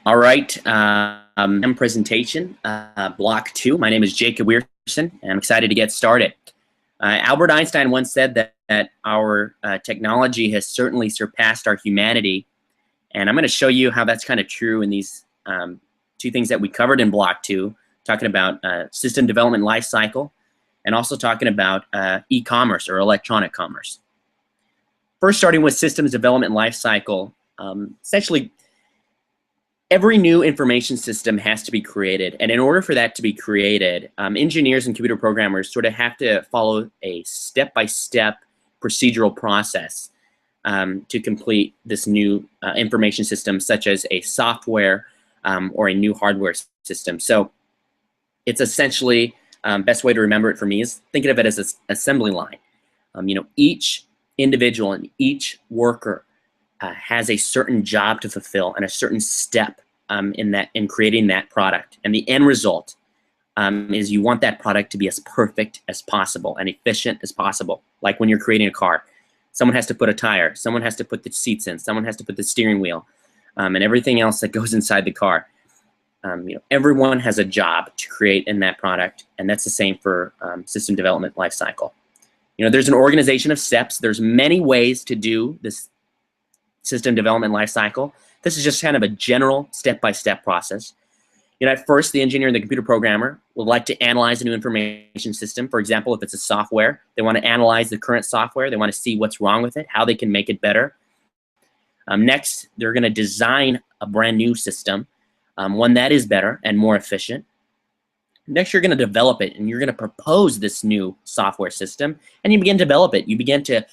All right, presentation, block 2. My name is Jacob Wierson, and I'm excited to get started. Albert Einstein once said that our technology has certainly surpassed our humanity, and I'm going to show you how that's kind of true in these two things that we covered in block 2, talking about system development lifecycle, and also talking about e-commerce or electronic commerce. First, starting with systems development lifecycle, essentially, every new information system has to be created, and in order for that to be created, engineers and computer programmers sort of have to follow a step-by-step procedural process to complete this new information system, such as a software or a new hardware system. So it's essentially, best way to remember it for me is thinking of it as an assembly line. Each individual and each worker has a certain job to fulfill and a certain step in creating that product. And the end result is you want that product to be as perfect as possible and efficient as possible. Like when you're creating a car, someone has to put a tire, someone has to put the seats in, someone has to put the steering wheel, and everything else that goes inside the car. Everyone has a job to create in that product, and that's the same for system development lifecycle. There's an organization of steps. There's many ways to do this system development lifecycle. This is just kind of a general step-by-step process. At first, the engineer and the computer programmer would like to analyze a new information system. For example, if it's a software, they want to analyze the current software. They want to see what's wrong with it, how they can make it better. Next, they're going to design a brand new system, one that is better and more efficient. Next, you're going to develop it, and you're going to propose this new software system, and you begin to develop it. You begin to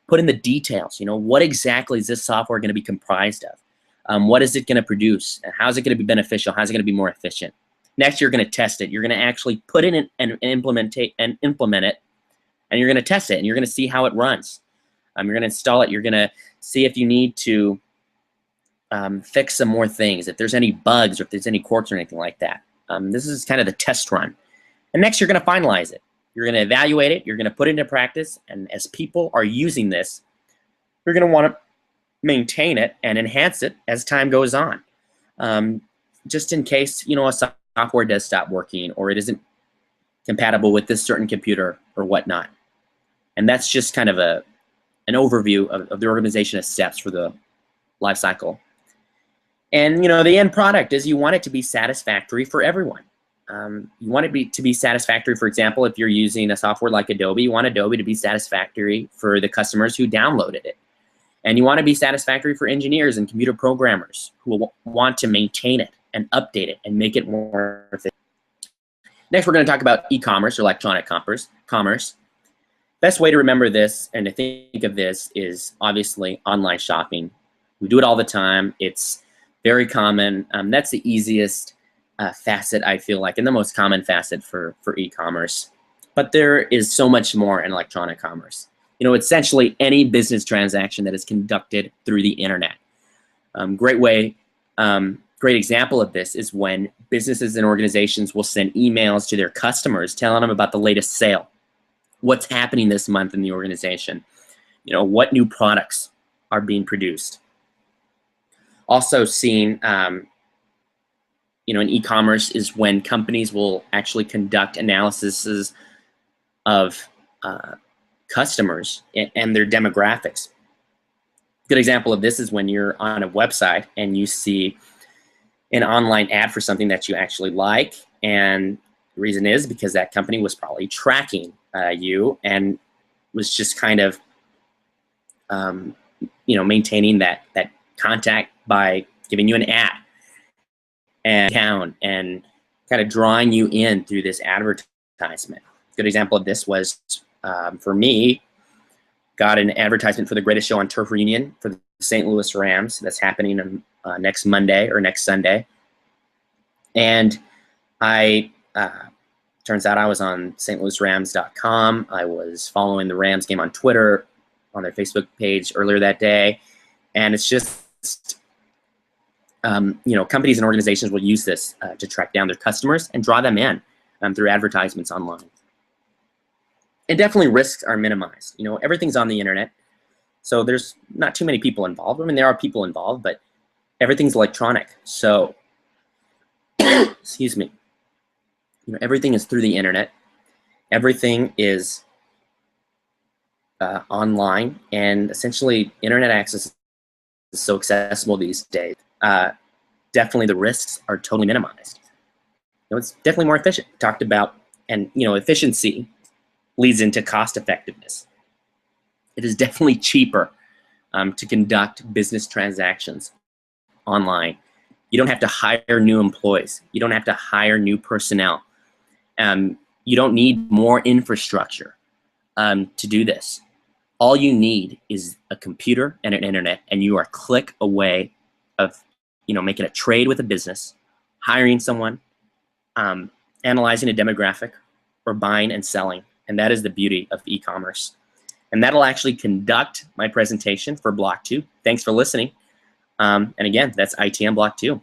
put in the details. What exactly is this software going to be comprised of? What is it going to produce? How is it going to be beneficial? How is it going to be more efficient? Next, you're going to test it. You're going to actually put it in and implement it, and you're going to test it, and you're going to see how it runs. You're going to install it. You're going to see if you need to fix some more things, if there's any bugs or if there's any quirks or anything like that. This is kind of the test run. And next, you're going to finalize it. You're going to evaluate it. You're going to put it into practice. And as people are using this, you're going to want to maintain it and enhance it as time goes on. Just in case, a software does stop working or it isn't compatible with this certain computer or whatnot. And that's just kind of an overview of the organization of steps for the life cycle. And, the end product is you want it to be satisfactory for everyone. You want it to be satisfactory, for example, if you're using a software like Adobe, you want Adobe to be satisfactory for the customers who downloaded it. And you want to be satisfactory for engineers and computer programmers who will want to maintain it and update it and make it more efficient. Next, we're going to talk about e-commerce or electronic commerce. Best way to remember this and to think of this is obviously online shopping. We do it all the time. It's very common. That's the easiest facet, I feel like, and the most common facet for e-commerce. But there is so much more in electronic commerce. Essentially any business transaction that is conducted through the internet. Great example of this is when businesses and organizations will send emails to their customers telling them about the latest sale, what's happening this month in the organization, what new products are being produced. Also seen, in e-commerce is when companies will actually conduct analyses of customers and their demographics. Good example of this is when you're on a website and you see an online ad for something that you actually like, and the reason is because that company was probably tracking you and was just kind of maintaining that contact by giving you an ad and kind of drawing you in through this advertisement. Good example of this was for me, got an advertisement for the greatest show on turf reunion for the St. Louis Rams. That's happening next Monday or next Sunday. And turns out I was on stlouisrams.com. I was following the Rams game on Twitter, on their Facebook page earlier that day. And it's just, companies and organizations will use this to track down their customers and draw them in through advertisements online. And definitely risks are minimized. Everything's on the internet, so there's not too many people involved. I mean, there are people involved, but everything's electronic. So excuse me, everything is through the internet. Everything is online, and essentially internet access is so accessible these days. Definitely the risks are totally minimized. It's definitely more efficient. Talked about, and efficiency leads into cost effectiveness. It is definitely cheaper to conduct business transactions online. You don't have to hire new employees. You don't have to hire new personnel. You don't need more infrastructure to do this. All you need is a computer and an internet, and you are a click away of making a trade with a business, hiring someone, analyzing a demographic, or buying and selling. And that is the beauty of e-commerce. And that'll actually conduct my presentation for Block 2. Thanks for listening. And again, that's ITM Block 2.